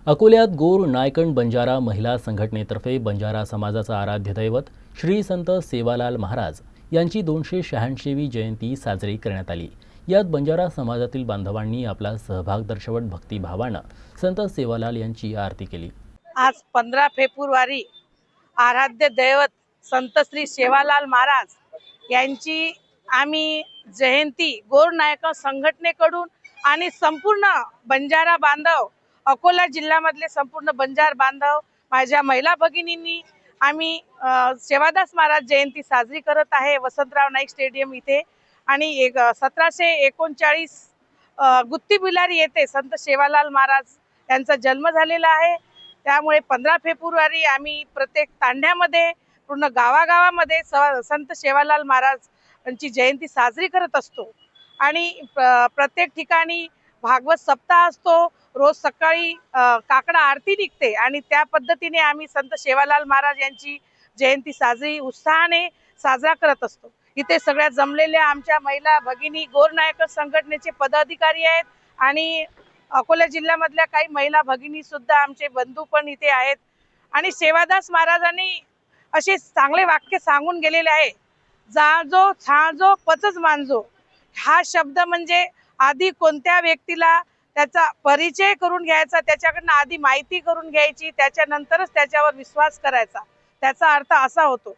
अकोल्यात गोर नायकण बंजारा महिला संघटनेतर्फे बंजारा समाजाचा आराध्य दैवत श्री संत सेवालाल महाराज यांची 286वी जयंती साजरी करण्यात आली। यात बंजारा समाजातील बांधवांनी आपला सहभाग दर्शवत भक्तिभावानं संत सेवालाल यांची आरती केली। आज 15 फेब्रुवारी आराध्य दैवत संत श्री सेवालाल महाराज यांची आम्ही जयंती गोर नायकण संघटनेकडून आणि संपूर्ण बंजारा बांधव अकोला जिल्ह्यामधले संपूर्ण बंजार बांधव माझ्या महिला भगिनींनी आम्ही सेवादास महाराज जयंती साजरी करत आहे वसंतराव नाईक स्टेडियम इथे। आणि 1739 गुत्ती बिलारी येथे संत सेवालाल महाराज यांचा जन्म झालेला आहे। त्यामुळे 15 फेब्रुवारी आम्ही प्रत्येक तांड्यामध्ये पूर्ण गावागावामध्ये संत सेवालाल महाराज यांची जयंती साजरी करत असतो। आणि प्रत्येक ठिकाणी भागवत सप्ताह असतो। रोज सकाळी काकडा आरती निघते आणि त्या पद्धतीने आम्ही संत सेवालाल महाराज यांची जयंती साजरी उत्साहाने साजरा करत असतो। इथे सगळ्या जमलेल्या आमच्या महिला भगिनी गोर नायकण संघटनेचे पदाधिकारी आहेत आणि अकोला जिल्ह्यामधल्या काही महिला भगिनी सुद्धा आमचे बंधू पण इथे आहेत। आणि सेवादास महाराजांनी असे चांगले वाक्य सांगून गेलेले आहे, जाजो छाजो पचज मांजो। हा शब्द म्हणजे आधी कोणत्या व्यक्तीला त्याचा परिचय करून घ्यायचा, त्याच्याकडनं आधी माहिती करून घ्यायची, त्याच्यानंतरच त्याच्यावर विश्वास करायचा। त्याचा अर्थ असा होतो।